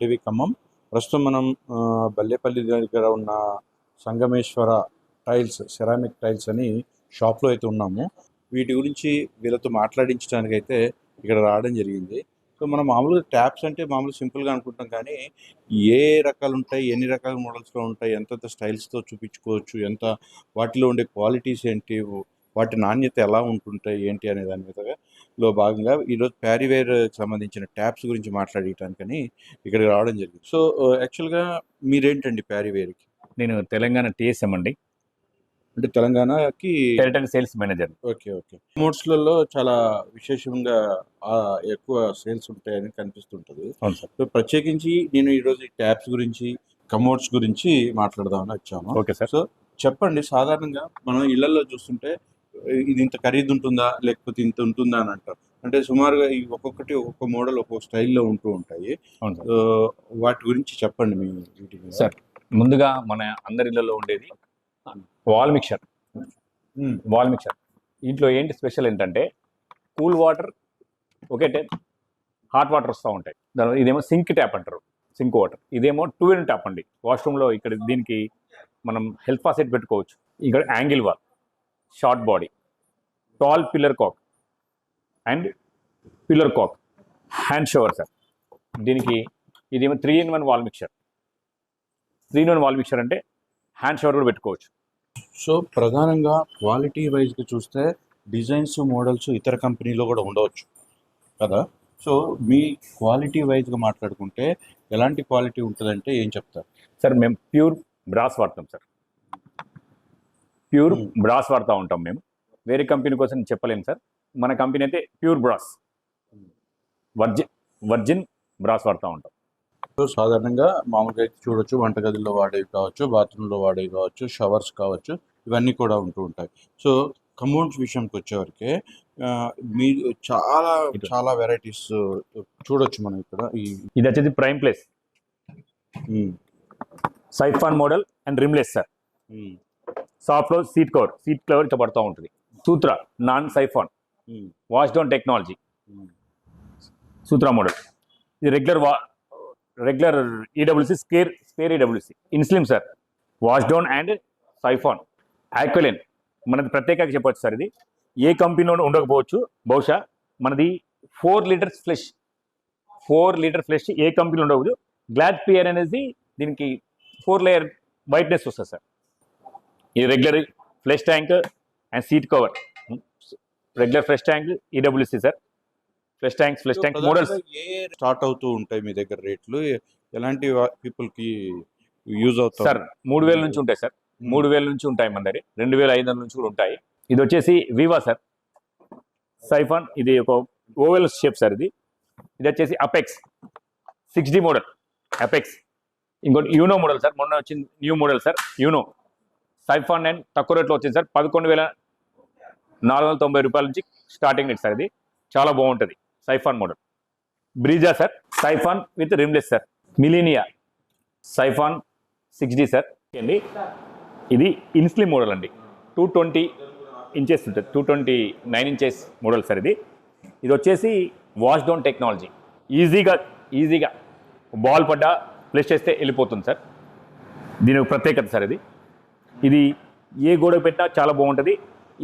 TV Khammam. ప్రస్తుతం మనం బల్లేపల్లి దగ్గర ఉన్న సంగమేశ్వర టైల్స్, సెరామిక్ టైల్స్ అని షాప్లో అయితే ఉన్నాము. వీటి గురించి వీళ్ళతో మాట్లాడించడానికి అయితే ఇక్కడ రావడం జరిగింది. సో మనం మామూలుగా ట్యాప్స్ అంటే మామూలుగా సింపుల్గా అనుకుంటాం, కానీ ఏ రకాలు ఉంటాయి, ఎన్ని రకాల మోడల్స్లో ఉంటాయి, ఎంతెంత స్టైల్స్తో చూపించుకోవచ్చు, ఎంత వాటిలో ఉండే క్వాలిటీస్ ఏంటి, వాటి నాణ్యత ఎలా ఉంటుంటాయి ఏంటి అనే దాని మీదలో భాగంగా ఈరోజు ప్యారీవేర్ సంబంధించిన ట్యాప్స్ గురించి మాట్లాడటానికని ఇక్కడికి రావడం జరిగింది. సో యాక్చువల్గా మీరేంటండి ప్యారీవేర్కి? నేను తెలంగాణ టీఎస్ఎం అండి, అంటే తెలంగాణకి territory sales manager. Okay okay. మోడ్స్లలో చాలా విశేషంగా ఎక్కువ సేల్స్ ఉంటాయని కనిపిస్తుంటుంది. అవును సార్. సో ప్రత్యేకించి నేను ఈరోజు ఈ ట్యాప్స్ గురించి, కమోడ్స్ గురించి మాట్లాడదామని వచ్చాము. Okay sir. సో చెప్పండి, సాధారణంగా మనం ఇళ్లలో చూస్తుంటే ఇది ఇంత ఖరీదు ఉంటుందా లేకపోతే ఇంత ఉంటుందా అని అంటారు. అంటే సుమారుగా ఈ ఒక్కొక్కటి ఒక్కొక్క మోడల్ ఒక్కొక్క స్టైల్లో ఉంటూ ఉంటాయి. అవును సార్. వాటి గురించి చెప్పండి మీ వీటి మీద. సార్, ముందుగా మన అందరి ఇళ్లలో ఉండేది వాల్ మిక్చర్. వాల్ మిక్చర్ ఇంట్లో ఏంటి స్పెషల్ ఏంటంటే cool water okay, hot water వస్తూ ఉంటాయి. ఇదేమో సింక్ ట్యాప్ అంటారు, సింక్ వాటర్. ఇదేమో 2 in ట్యాప్ అండి. వాష్రూమ్లో ఇక్కడ దీనికి మనం హెల్త్ ఫాసెట్ పెట్టుకోవచ్చు. ఇక్కడ angle wall, short body, tall pillar cock and pillar cock, hand shower sir. దీనికి ఇదేమో 3-in-1 wall mixture. 3-in-1 wall mixture అంటే హ్యాండ్ షవర్ కూడా పెట్టుకోవచ్చు. సో ప్రధానంగా క్వాలిటీ వైజ్గా చూస్తే డిజైన్స్, మోడల్స్ ఇతర కంపెనీలో కూడా ఉండవచ్చు కదా. సో మీ క్వాలిటీ వైజ్గా మాట్లాడుకుంటే ఎలాంటి క్వాలిటీ ఉంటుందంటే ఏం చెప్తారు సార్? మేము ప్యూర్ బ్రాస్ వాడతాం సార్. ప్యూర్ బ్రాస్ వాడుతూ ఉంటాం మేము. వేరే కంపెనీ కోసం నేను చెప్పలేను సార్. మన కంపెనీ అయితే ప్యూర్ బ్రాస్, వర్జిన్ బ్రాస్ వాడుతూ ఉంటాం. సో సాధారణంగా మామూలుగా అయితే చూడొచ్చు, వంటగదిలో వాడేవి కావచ్చు, బాత్రూంలో వాడేవి కావచ్చు, షవర్స్ కావచ్చు, ఇవన్నీ కూడా ఉంటూ ఉంటాయి. సో కమోడ్స్ విషయంకి వచ్చేవరకే మీరు చాలా చాలా వెరైటీస్ చూడొచ్చు మనం ఇక్కడ. ఇది వచ్చేది prime place siphon model and rimless sir. Soft close seat cover ఇట్లా పడుతూ ఉంటుంది. Sutra non siphon wash down technology Sutra model. ఇది regular EWC, spare EWC. Inslim sir, wash down and siphon. Aqualine మనది ప్రత్యేకంగా చెప్పవచ్చు సార్. ఇది ఏ కంపెనీలో ఉండకపోవచ్చు, బహుశా మనది 4 లీటర్స్ ఫ్లెష్. 4 లీటర్ ఫ్లెష్ ఏ కంపెనీలో ఉండవచ్చు. గ్లాడ్ పియర్ అనేది దీనికి 4 లేయర్ వైట్నెస్ వస్తుంది సార్. ఇది regular flesh tank and seat cover. Regular flesh tank EWC sir. Flesh tank models start అవుతూ ఉంటాయి మీ దగ్గర రేట్లు. ఎలాంటి పీపుల్కి యూజ్ అవుతాయి సార్? 3,000 నుంచి ఉంటాయి సార్. 3,000 నుంచి ఉంటాయి మన దగ్గర. 2,500 నుంచి కూడా ఉంటాయి. ఇది వచ్చేసి వివా సార్ సైఫాన్. ఇది ఒక ఓవెల్ షేప్ సార్. ఇది వచ్చేసి అపెక్స్ 6D మోడల్ అపెక్స్. ఇంకోటి యూనో మోడల్ సార్, మొన్న వచ్చింది new model sir. You know siphon and తక్కువ రేట్లో వచ్చింది సార్. 11,490 రూపాయల నుంచి స్టార్టింగ్ రేట్ సార్. ఇది చాలా బాగుంటుంది siphon model. Brezza sir siphon with rimless sir. Millennia siphon 6D sir అండి. ఇది ఇన్స్లిమ్ మోడల్ అండి. 220 ఇంచెస్ ఉంటుంది, 229 ఇంచెస్ మోడల్ సార్. ఇది వచ్చేసి వాష్ డౌన్ టెక్నాలజీ. ఈజీగా బాల్ పడ్డా ప్లేస్ చేస్తే వెళ్ళిపోతుంది సార్. దీని ఒక ప్రత్యేకత సార్. ఇది ఏ గోడ పెట్టినా చాలా బాగుంటుంది.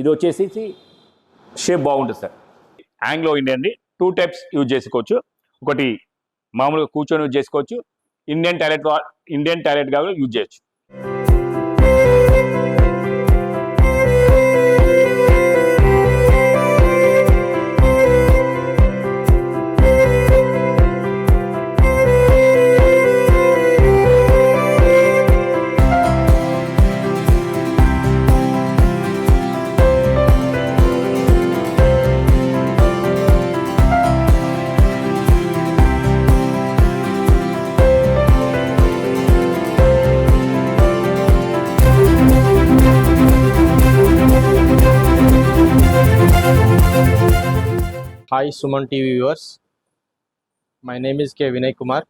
ఇది వచ్చేసి షేప్ బాగుంటుంది సార్. ఆంగ్లో ఇండియన్ అండి. 2 టైప్స్ యూజ్ చేసుకోవచ్చు. ఒకటి మామూలుగా కూర్చొని యూజ్ చేసుకోవచ్చు. ఇండియన్ టాయిలెట్ గా యూజ్ చేయొచ్చు. Hi Suman TV viewers, my name is K. Vinay Kumar,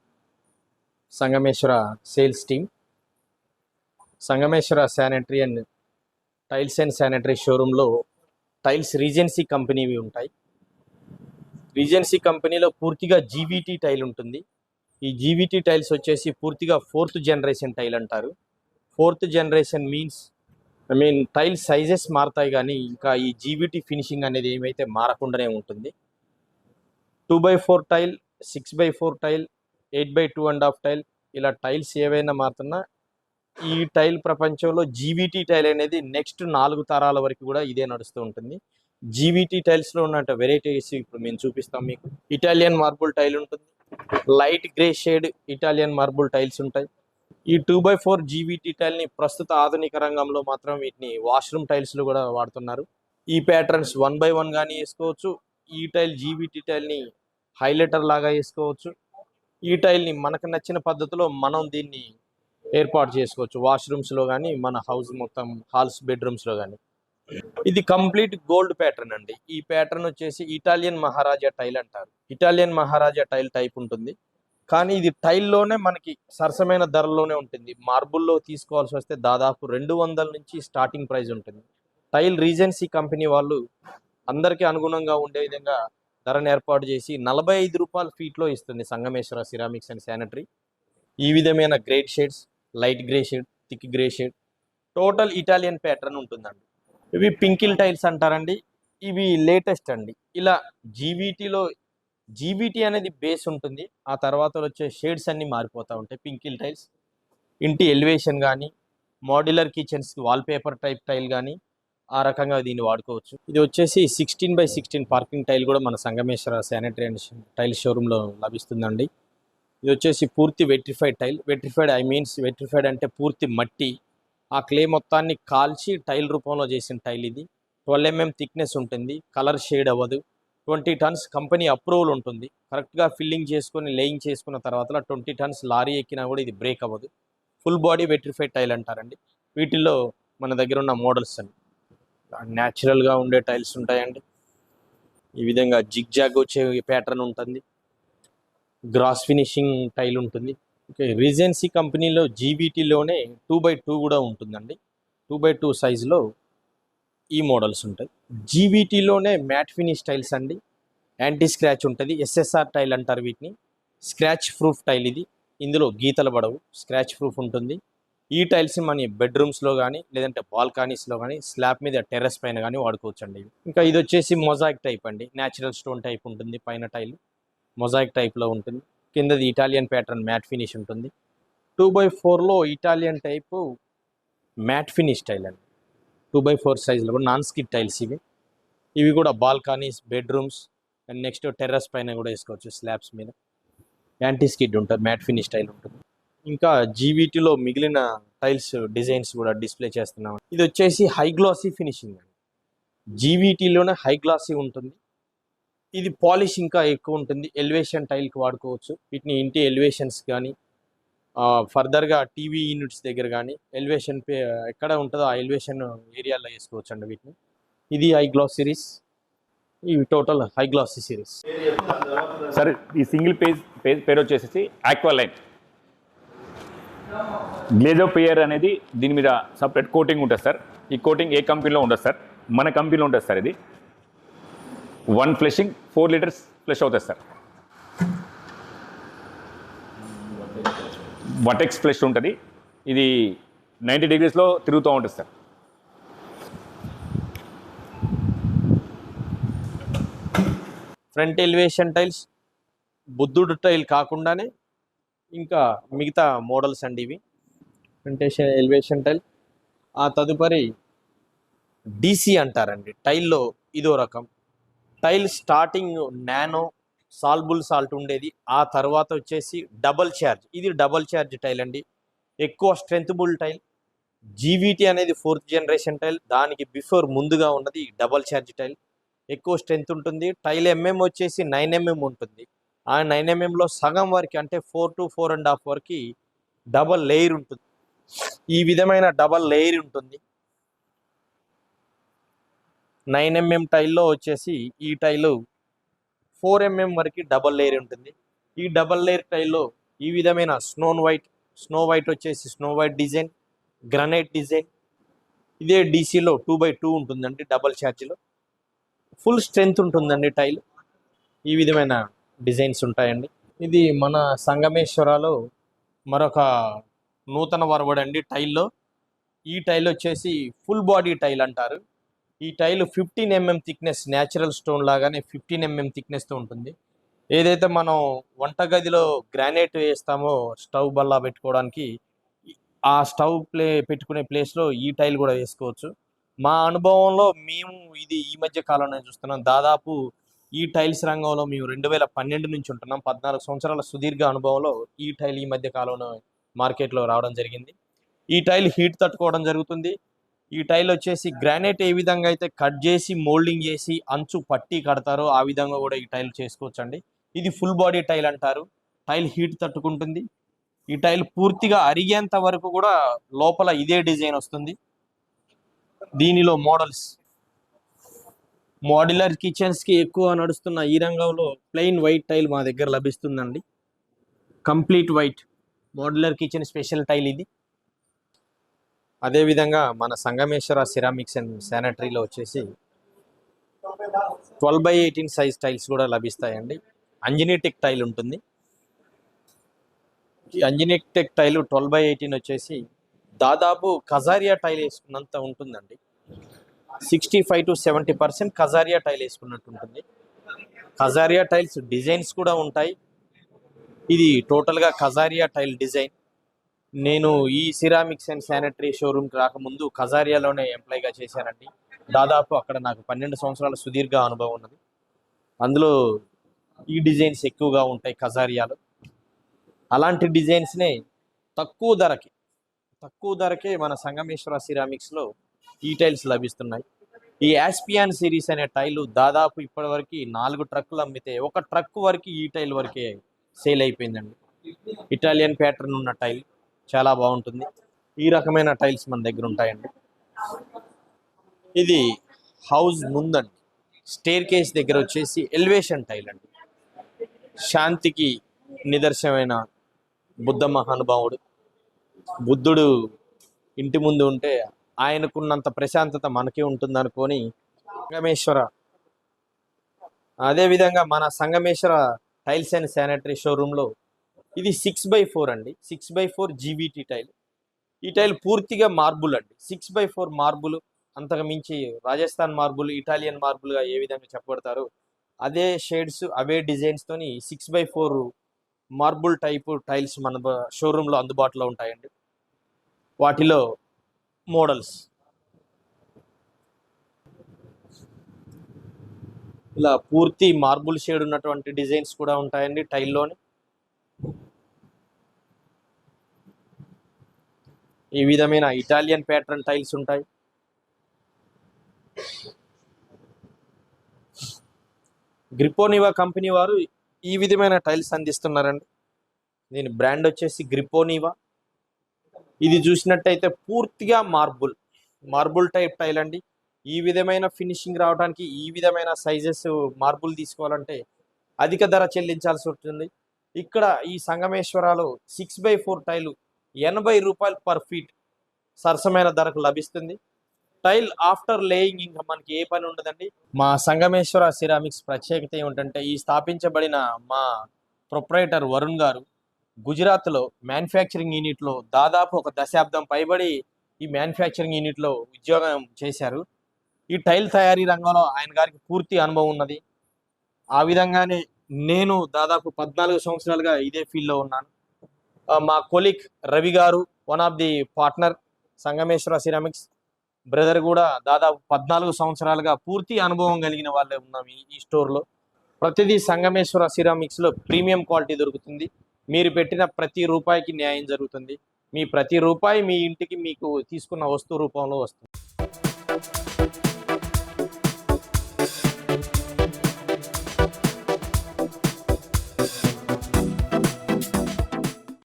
Sangameshwara sales team. Sangameshwara sanitary and tiles and sanitary showroom lo tiles Regency company vi untayi. Regency company lo పూర్తిగా GVT tile ఉంటుంది. ఈ GVT tiles వచ్చేసి పూర్తిగా 4th generation tile అంటారు. 4th generation means tile sizes మారుతాయి కానీ ఇంకా ఈ జీవీటీ ఫినిషింగ్ అనేది ఏమైతే మారకుండానే ఉంటుంది. 2x4 tile, 6x4 tile, 8x2.5 tile, ఇలా టైల్స్ ఏవైనా మారుతున్నా ఈ టైల్ ప్రపంచంలో జీవీటీ టైల్ అనేది నెక్స్ట్ 4 తరాల వరకు కూడా ఇదే నడుస్తూ ఉంటుంది. జీవీటీ టైల్స్లో ఉన్న వెరైటీస్ ఇప్పుడు మేము చూపిస్తాం మీకు. ఇటాలియన్ మార్బుల్ టైల్ ఉంటుంది, light grey shade Italian marble tiles ఉంటాయి. ఈ 2x4 జీవీటీ టైల్ని ప్రస్తుత ఆధునిక రంగంలో మాత్రం వీటిని వాష్రూమ్ టైల్స్లో కూడా వాడుతున్నారు. ఈ ప్యాటర్న్స్ 1x1 కానీ వేసుకోవచ్చు. ఈ టైల్ జీవీటీ టైల్ని హైలైటర్ లాగా వేసుకోవచ్చు. ఈ టైల్ని మనకు నచ్చిన పద్ధతిలో మనం దీన్ని ఏర్పాటు చేసుకోవచ్చు వాష్రూమ్స్లో కానీ మన హౌస్ మొత్తం హాల్స్ బెడ్రూమ్స్లో కానీ. ఇది కంప్లీట్ గోల్డ్ ప్యాటర్న్ అండి. ఈ ప్యాటర్న్ వచ్చేసి ఇటాలియన్ మహారాజా టైల్ అంటారు. ఇటాలియన్ మహారాజా టైల్ టైప్ ఉంటుంది, కానీ ఇది టైల్లోనే మనకి సరసమైన ధరలోనే ఉంటుంది. మార్బుల్లో తీసుకోవాల్సి వస్తే దాదాపు 200 నుంచి స్టార్టింగ్ ప్రైస్ ఉంటుంది. టైల్ రీజెన్సీ కంపెనీ వాళ్ళు అందరికీ అనుగుణంగా ఉండే విధంగా ధరను ఏర్పాటు చేసి 45 రూపాయల ఫీట్లో ఇస్తుంది సంగమేశ్వర సిరామిక్స్ అండ్ శానిటరీ. ఈ విధమైన grade shades, light grey shade, thick grey shade, total Italian pattern ఉంటుందండి. ఇవి పింకిల్ టైల్స్ అంటారండి. ఇవి లేటెస్ట్ అండి. ఇలా జీవీటీ అనేది బేస్ ఉంటుంది, ఆ తర్వాత వచ్చే షేడ్స్ అన్నీ మారిపోతూ ఉంటాయి. పింకిల్ టైల్స్ ఇంటి ఎలివేషన్ కానీ, modular kitchens wallpaper type tile కానీ ఆ రకంగా దీన్ని వాడుకోవచ్చు. ఇది వచ్చేసి 16x16 పార్కింగ్ టైల్ కూడా మన సంగమేశ్వర శానిటరీ అండ్ టైల్ షోరూంలో లభిస్తుందండి. ఇది వచ్చేసి పూర్తి వెట్రిఫైడ్ టైల్. వెట్రిఫైడ్ అంటే పూర్తి మట్టి, ఆ క్లే మొత్తాన్ని కాల్చి టైల్ రూపంలో చేసిన టైల్ ఇది. 12 mm థిక్నెస్ ఉంటుంది, కలర్ షేడ్ అవ్వదు. 20 tons కంపెనీ అప్రూవల్ ఉంటుంది. కరెక్ట్గా ఫిల్లింగ్ చేసుకొని లేయింగ్ చేసుకున్న తర్వాత 20 tons లారీ ఎక్కినా కూడా ఇది బ్రేక్ అవ్వదు. ఫుల్ బాడీ వెట్రిఫైడ్ టైల్ అంటారండి. వీటిల్లో మన దగ్గర ఉన్న మోడల్స్ అండి న్యాచురల్గా ఉండే టైల్స్ ఉంటాయండి. ఈ విధంగా జిగ్ జాగ్ వచ్చే ప్యాటర్న్ ఉంటుంది, గ్రాస్ ఫినిషింగ్ టైల్ ఉంటుంది. ఓకే, రీజెన్సీ కంపెనీలో జీబీటీలోనే 2x2 కూడా ఉంటుందండి. 2x2 సైజులో ఈ మోడల్స్ ఉంటాయి. జీబీటీలోనే మ్యాట్ ఫినిష్ టైల్స్ అండి. యాంటీ స్క్రాచ్ ఉంటుంది, ఎస్ఎస్ఆర్ టైల్ అంటారు వీటిని. స్క్రాచ్ ప్రూఫ్ టైల్ ఇది, ఇందులో గీతలు పడవు, స్క్రాచ్ ప్రూఫ్ ఉంటుంది. ఈ టైల్స్ మన బెడ్రూమ్స్లో కానీ లేదంటే బాల్కనీస్లో కానీ స్లాబ్ మీద టెర్రస్ పైన కానీ వాడుకోవచ్చు అండి. ఇంకా ఇది వచ్చేసి మొజాయిక్ టైప్ అండి. న్యాచురల్ స్టోన్ టైప్ ఉంటుంది, పైన టైల్ మొజాయిక్ టైప్లో ఉంటుంది, కిందది ఇటాలియన్ ప్యాటర్న్ మ్యాట్ ఫినిష్ ఉంటుంది. 2x4లో Italian type matte finish tile అండి. 2x4 సైజులో కూడా నాన్ స్కిడ్ టైల్స్ ఇవి కూడా balconies, bedrooms and next terrace పైన కూడా వేసుకోవచ్చు. స్లాబ్స్ మీద యాంటీ స్కిడ్ ఉంటుంది, మ్యాట్ ఫినిష్ టైల్ ఉంటుంది. ఇంకా జీవీటీలో మిగిలిన టైల్స్ డిజైన్స్ కూడా డిస్ప్లే చేస్తున్నాం. ఇది వచ్చేసి హై గ్లాసీ ఫినిషింగ్ అండి. జీవీటీలోనే హై గ్లాసీ ఉంటుంది. ఇది పాలిష్ ఇంకా ఎక్కువ ఉంటుంది. ఎలివేషన్ టైల్కి వాడుకోవచ్చు వీటిని. ఇంటి ఎలివేషన్స్ కానీ ఫర్దర్గా టీవీ యూనిట్స్ దగ్గర కానీ ఎలివేషన్ ఎక్కడ ఉంటుందో ఆ ఎలివేషన్ ఏరియాలో వేసుకోవచ్చు అండి వీటిని. ఇది హై గ్లాస్ సిరీస్, ఇవి total high glossy series. Sir ఈ సింగిల్ పేరు వచ్చేసి ఆక్వాలైన్ గ్లేజో పియర్ అనేది. దీని మీద సపరేట్ కోటింగ్ ఉంటుంది సార్. ఈ కోటింగ్ ఏ కంపెనీలో ఉండదు సార్, మన కంపెనీలో ఉంటుంది సార్. ఇది 1 ఫ్లెషింగ్ 4 liters ఫ్లెష్ అవుతుంది సార్. వటెక్స్ ఫ్లెష్ ఉంటుంది. ఇది 90 degreesలో తిరుగుతూ ఉంటుంది సార్. ఫ్రంట్ ఎలివేషన్ టైల్స్ బుద్ధుడు టైల్ కాకుండానే ఇంకా మిగతా మోడల్స్ అండి ఇవి. Front elevation tile. ఆ తదుపరి డీసీ అంటారండి టైల్లో, ఇదో రకం tile. Starting nano soluble salt ఉండేది, ఆ తర్వాత వచ్చేసి డబల్ ఛార్జ్. ఇది డబల్ ఛార్జ్ టైల్ అండి, ఎక్కువ స్ట్రెంత్బుల్ టైల్. జీవీటీ అనేది 4th జనరేషన్ టైల్, దానికి బిఫోర్ ముందుగా ఉన్నది డబల్ ఛార్జ్ టైల్. ఎక్కువ స్ట్రెంత్ ఉంటుంది. టైల్ వచ్చేసి 9 mm ఉంటుంది. ఆ 9 mmలో సగం వరకు అంటే 4 to 4.5 వరకు డబల్ లేయర్ ఉంటుంది. ఈ విధమైన డబల్ లేయర్ ఉంటుంది. 9 mm టైల్లో వచ్చేసి ఈ టైలు 4 mm వరకు డబల్ లేయర్ ఉంటుంది. ఈ డబల్ లేయర్ టైల్లో ఈ విధమైన స్నో వైట్ వచ్చేసి snow white design, granite design. ఇదే డీసీలో 2x2 ఉంటుందండి. డబల్ ఛార్జ్లో ఫుల్ స్ట్రెంత్ ఉంటుందండి టైల్. ఈ విధమైన డిజైన్స్ ఉంటాయండి. ఇది మన సంగమేశ్వరలో మరొక నూతన వరవడి అండి టైల్లో. ఈ టైల్ వచ్చేసి ఫుల్ బాడీ టైల్ అంటారు. ఈ tile 15 mm thickness, natural stone లాగానే 15 mm థిక్నెస్తో ఉంటుంది. ఏదైతే మనం వంటగదిలో గ్రానైట్ వేస్తామో స్టవ్ బల్లా పెట్టుకోవడానికి, ఆ స్టవ్ పెట్టుకునే ప్లేస్లో ఈ టైల్ కూడా వేసుకోవచ్చు. మా అనుభవంలో మేము ఇది ఈ మధ్య కాలంలో చూస్తున్నాం. దాదాపు ఈ టైల్స్ రంగంలో మేము 2012 నుంచి ఉంటున్నాం. 14 సంవత్సరాల సుదీర్ఘ అనుభవంలో ఈ టైల్ ఈ మధ్య కాలంలో మార్కెట్లో రావడం జరిగింది. ఈ టైల్ హీట్ తట్టుకోవడం జరుగుతుంది. ఈ టైల్ వచ్చేసి గ్రానైట్ ఏ విధంగా అయితే కట్ చేసి మోల్డింగ్ చేసి అంచు పట్టి కడతారో ఆ విధంగా కూడా ఈ టైల్ చేసుకోవచ్చు అండి. ఇది ఫుల్ బాడీ టైల్ అంటారు. టైల్ హీట్ తట్టుకుంటుంది. ఈ టైల్ పూర్తిగా అరిగేంత వరకు కూడా లోపల ఇదే డిజైన్ వస్తుంది. దీనిలో మోడ్యులర్ కిచెన్స్ కి ఎక్కువ నడుస్తున్న ఈ రంగంలో ప్లెయిన్ వైట్ టైల్ మా దగ్గర లభిస్తుందండి. Complete white modular kitchen special tile ఇది. అదేవిధంగా మన సంగమేశ్వర సిరామిక్స్ అండ్ శానిటరీలో వచ్చేసి 12x18 సైజ్ టైల్స్ కూడా లభిస్తాయండి. అంజనీటెక్ టైల్ ఉంటుంది. ఈ అంజనీటెక్ టైల్ 12x18 వచ్చేసి దాదాపు కజారియా టైల్ వేసుకున్నంత ఉంటుందండి. 65 to 70% కజారియా టైల్ వేసుకున్నట్టు ఉంటుంది. కజారియా టైల్స్ డిజైన్స్ కూడా ఉంటాయి. ఇది టోటల్గా కజారియా టైల్ డిజైన్. నేను ఈ సిరామిక్స్ అండ్ శానిటరీ షోరూమ్కి రాకముందు కజారియాలోనే ఎంప్లాయ్గా చేశానండి. దాదాపు అక్కడ నాకు 12 సంవత్సరాల సుదీర్ఘ అనుభవం ఉన్నది. అందులో ఈ డిజైన్స్ ఎక్కువగా ఉంటాయి కజారియాలో. అలాంటి డిజైన్స్నే తక్కువ ధరకే మన సంగమేశ్వర సిరామిక్స్లో ఈ టైల్స్ లభిస్తున్నాయి. ఈ యాస్పియాన్ సిరీస్ అనే టైలు దాదాపు ఇప్పటివరకు 4 ట్రక్కులు అమ్మితే 1 ట్రక్ వరకు ఈ టైల్ వరకే సేల్ అయిపోయిందండి. ఇటాలియన్ ప్యాటర్న్ ఉన్న టైల్ చాలా బాగుంటుంది. ఈ రకమైన టైల్స్ మన దగ్గర ఉంటాయండి. ఇది హౌస్ ముందండి, స్టేర్ కేస్ దగ్గర వచ్చేసి ఎలివేషన్ టైల్ అండి. శాంతికి నిదర్శనమైన బుద్ధ మహానుభావుడు, బుద్ధుడు ఇంటి ముందు ఉంటే ఆయనకున్నంత ప్రశాంతత మనకే ఉంటుందనుకొని సంగమేశ్వర, అదేవిధంగా మన సంగమేశ్వర టైల్స్ అండ్ శానిటరీ షోరూంలో ఇది 6x4 అండి. 6x4 GVT tile. ఈ టైల్ పూర్తిగా మార్బుల్ అండి. 6x4 మార్బుల్, అంతకు మించి రాజస్థాన్ మార్బుల్, ఇటాలియన్ మార్బుల్గా ఏ విధంగా చెప్పబడతారో అదే షేడ్స్ అవే డిజైన్స్తోని 6x4 మార్బుల్ టైపు టైల్స్ మన షోరూంలో అందుబాటులో ఉంటాయండి. వాటిలో మోడల్స్ ఇలా పూర్తి మార్బుల్ షేడ్ ఉన్నటువంటి డిజైన్స్ కూడా ఉంటాయండి టైల్లోని. ఈ విధమైన ఇటాలియన్ ప్యాటర్న్ టైల్స్ ఉంటాయి. గ్రిపోనివా కంపెనీ వారు ఈ విధమైన టైల్స్ అందిస్తున్నారండి. దీని బ్రాండ్ వచ్చేసి గ్రిపోనివా. ఇది చూసినట్టయితే పూర్తిగా మార్బుల్ టైప్ టైల్ అండి. ఈ విధమైన ఫినిషింగ్ రావడానికి, ఈ విధమైన సైజెస్ మార్బుల్ తీసుకోవాలంటే అధిక ధర చెల్లించాల్సి ఉంటుంది. ఇక్కడ ఈ సంగమేశ్వరాలో 6x4 టైలు 80 రూపాయలు పర్ ఫీట్ సరసమైన ధరకు లభిస్తుంది. టైల్ ఆఫ్టర్ లేయింగ్ ఇంకా మనకి ఏ పని ఉండదండి. మా సంగమేశ్వర సిరామిక్స్ ప్రత్యేకత ఏమిటంటే, ఈ స్థాపించబడిన మా ప్రొప్రైటర్ వరుణ్ గారు గుజరాత్లో మ్యానుఫ్యాక్చరింగ్ యూనిట్లో దాదాపు 1 దశాబ్దం పైబడి ఈ మ్యానుఫ్యాక్చరింగ్ యూనిట్లో ఉద్యోగం చేశారు. ఈ టైల్ తయారీ రంగంలో ఆయన గారికి పూర్తి అనుభవం ఉన్నది. ఆ విధంగానే నేను దాదాపు 14 సంవత్సరాలుగా ఇదే ఫీల్డ్లో ఉన్నాను. మా colleague Ravi garu, one of the partner Sangameshwara ceramics brother, కూడా దాదాపు 14 సంవత్సరాలుగా పూర్తి అనుభవం కలిగిన వాళ్ళే ఉన్నాం ఈ స్టోర్లో. ప్రతిదీ సంగమేశ్వర సిరామిక్స్లో ప్రీమియం క్వాలిటీ దొరుకుతుంది. మీరు పెట్టిన ప్రతి రూపాయికి న్యాయం జరుగుతుంది. మీ ప్రతి రూపాయి మీ ఇంటికి మీకు తీసుకున్న వస్తువు రూపంలో వస్తుంది.